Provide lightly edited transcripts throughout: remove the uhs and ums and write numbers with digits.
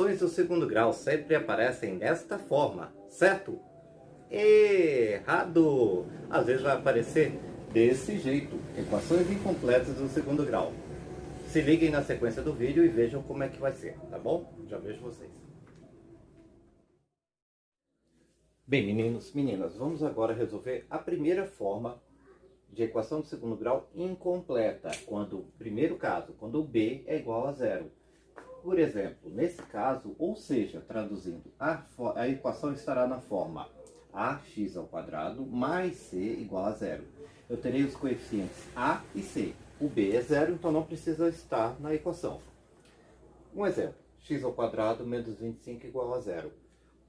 Equações do segundo grau sempre aparecem desta forma, certo? Errado! Às vezes vai aparecer desse jeito, equações incompletas do segundo grau. Se liguem na sequência do vídeo e vejam como é que vai ser, tá bom? Já vejo vocês. Bem, meninos, meninas, vamos agora resolver a primeira forma de equação do segundo grau incompleta, quando, primeiro caso, quando o b é igual a zero. Por exemplo, nesse caso, ou seja, traduzindo, a equação estará na forma ax ao quadrado mais c igual a zero. Eu terei os coeficientes a e c. O b é zero, então não precisa estar na equação. Um exemplo, x ao quadrado menos 25 igual a zero.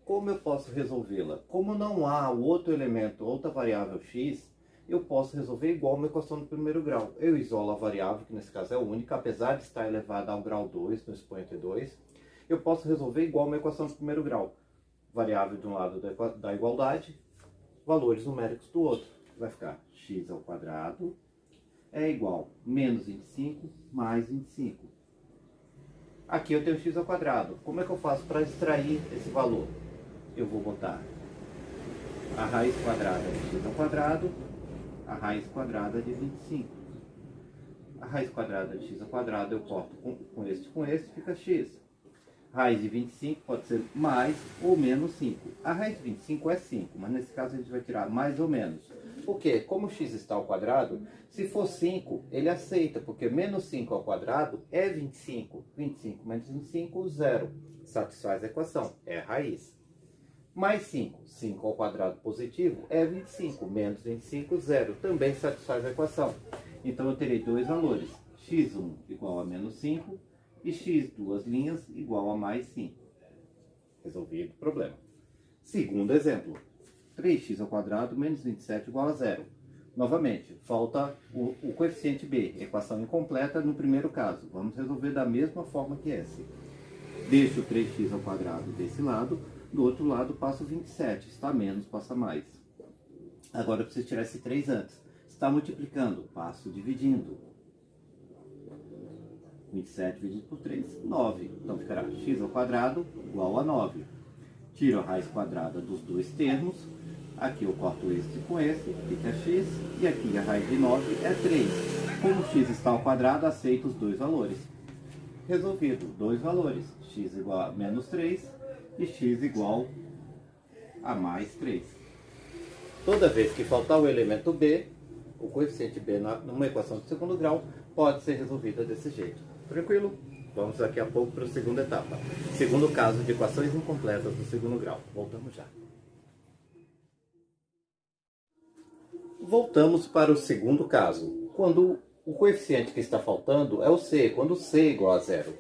Como eu posso resolvê-la? Como não há outro elemento, outra variável x, eu posso resolver igual uma equação do primeiro grau. Eu isolo a variável, que nesse caso é única, apesar de estar elevada ao grau 2, no expoente 2. Eu posso resolver igual uma equação do primeiro grau. Variável de um lado da igualdade, valores numéricos do outro. Vai ficar x ao quadrado é igual a menos 25 mais 25. Aqui eu tenho x ao quadrado. Como é que eu faço para extrair esse valor? Eu vou botar a raiz quadrada de x ao quadrado, a raiz quadrada de 25. A raiz quadrada de x ao quadrado eu corto com este, fica x. Raiz de 25 pode ser mais ou menos 5. A raiz de 25 é 5, mas nesse caso a gente vai tirar mais ou menos. Por quê? Como x está ao quadrado, se for 5, ele aceita, porque menos 5 ao quadrado é 25. 25 menos 25, 0. Satisfaz a equação, é a raiz. Mais 5, 5 ao quadrado positivo é 25, menos 25, 0. Também satisfaz a equação. Então eu terei dois valores, x1 igual a menos 5 e x, duas linhas, igual a mais 5. Resolvido o problema. Segundo exemplo, 3x ao quadrado menos 27 igual a 0. Novamente, falta o coeficiente b, equação incompleta no primeiro caso. Vamos resolver da mesma forma que esse. Deixo o 3x ao quadrado desse lado. Do outro lado, passo 27. Está menos, passa mais. Agora eu preciso tirar esse 3 antes. Está multiplicando, passo dividindo. 27 dividido por 3, 9. Então ficará x ao quadrado igual a 9. Tiro a raiz quadrada dos dois termos. Aqui eu corto este com este, fica x. E aqui a raiz de 9 é 3. Como x está ao quadrado, aceito os dois valores. Resolvido, dois valores. X igual a menos 3. E x igual a mais 3. Toda vez que faltar o elemento b, o coeficiente b numa equação de segundo grau pode ser resolvida desse jeito. Tranquilo? Vamos daqui a pouco para a segunda etapa. Segundo caso de equações incompletas do segundo grau. Voltamos já. Voltamos para o segundo caso, quando o coeficiente que está faltando é o c, quando c é igual a zero.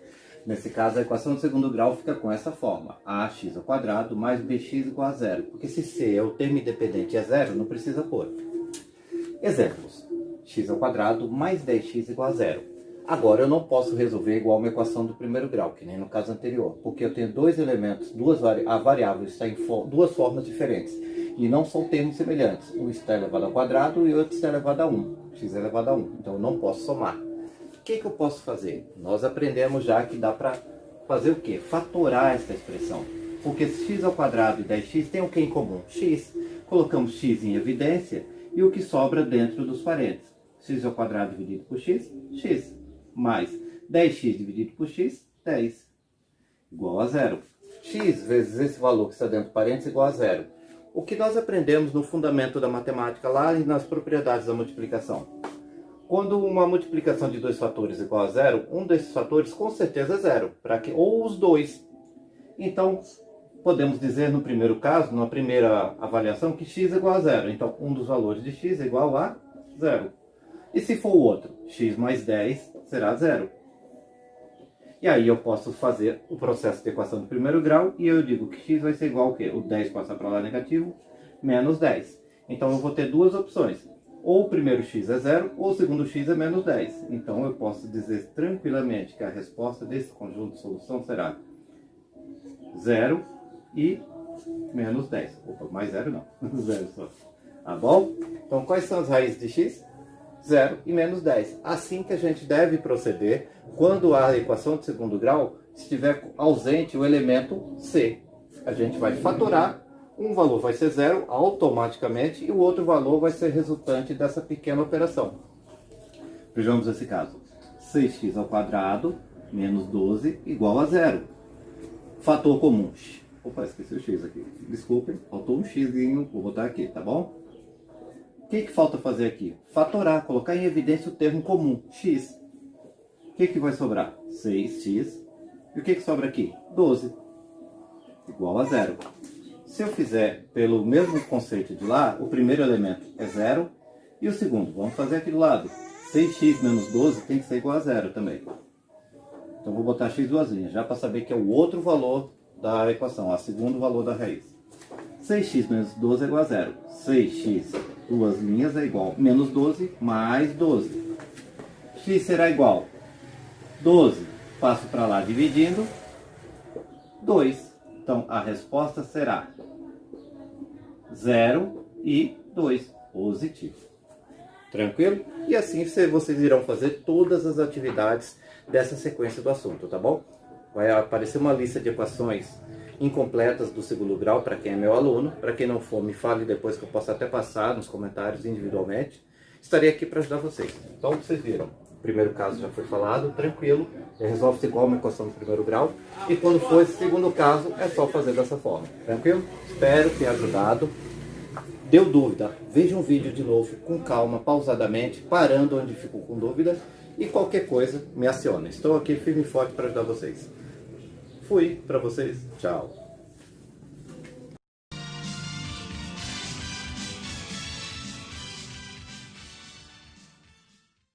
Nesse caso, a equação do segundo grau fica com essa forma. Ax ao quadrado mais bx igual a zero. Porque se c é o termo independente e é zero, não precisa pôr. Exemplos. X ao quadrado mais 10x igual a zero. Agora eu não posso resolver igual uma equação do primeiro grau, que nem no caso anterior. Porque eu tenho dois elementos, a variável está em duas formas diferentes. E não são termos semelhantes. Um está elevado ao quadrado e o outro está elevado a 1. X é elevado a 1. Então eu não posso somar. O que eu posso fazer? Nós aprendemos já que dá para fazer o quê? Fatorar essa expressão. Porque x ao quadrado e 10x tem o que em comum? X. Colocamos x em evidência e o que sobra dentro dos parênteses. X ao quadrado dividido por x, x. Mais 10x dividido por x, 10. Igual a zero. X vezes esse valor que está dentro do parênteses igual a zero. O que nós aprendemos no fundamento da matemática lá e nas propriedades da multiplicação? Quando uma multiplicação de dois fatores é igual a zero, um desses fatores com certeza é zero, ou os dois. Então, podemos dizer no primeiro caso, na primeira avaliação, que x é igual a zero. Então, um dos valores de x é igual a zero. E se for o outro, x mais 10 será zero. E aí eu posso fazer o processo de equação do primeiro grau e eu digo que x vai ser igual ao quê? O 10 passa para lá negativo, menos 10. Então, eu vou ter duas opções. Ou o primeiro x é zero, ou o segundo x é menos 10. Então, eu posso dizer tranquilamente que a resposta desse conjunto de solução será 0 e menos 10. Opa, mais 0 não. 0 só. Tá bom? Então, quais são as raízes de x? 0 e menos 10. Assim que a gente deve proceder quando a equação de segundo grau se estiver ausente o elemento C. A gente vai fatorar, um valor vai ser zero automaticamente e o outro valor vai ser resultante dessa pequena operação. Vejamos esse caso. 6x ao quadrado menos 12 igual a zero. Fator comum. Opa, esqueci o x aqui. Desculpem, faltou um xzinho, vou botar aqui, tá bom? O que falta fazer aqui? Fatorar, colocar em evidência o termo comum, x. O que vai sobrar? 6x. E o que sobra aqui? 12. Igual a zero. Se eu fizer pelo mesmo conceito de lá, o primeiro elemento é zero. E o segundo, vamos fazer aqui do lado. 6x menos 12 tem que ser igual a zero também. Então vou botar x duas linhas, já para saber que é o outro valor da equação, o segundo valor da raiz. 6x menos 12 é igual a zero. 6x duas linhas é igual a menos 12 mais 12. X será igual 12, passo para lá dividindo, 2. Então a resposta será 0 e 2, positivo. Tranquilo? E assim vocês irão fazer todas as atividades dessa sequência do assunto, tá bom? Vai aparecer uma lista de equações incompletas do segundo grau para quem é meu aluno. Para quem não for, me fale depois que eu posso até passar nos comentários individualmente. Estarei aqui para ajudar vocês. Então, vocês viram, o primeiro caso já foi falado, tranquilo, resolve-se igual uma equação do primeiro grau. E quando for esse segundo caso, é só fazer dessa forma, tranquilo? Espero ter ajudado. Deu dúvida? Veja um vídeo de novo com calma, pausadamente, parando onde ficou com dúvida. E qualquer coisa, me aciona. Estou aqui firme e forte para ajudar vocês. Fui para vocês. Tchau.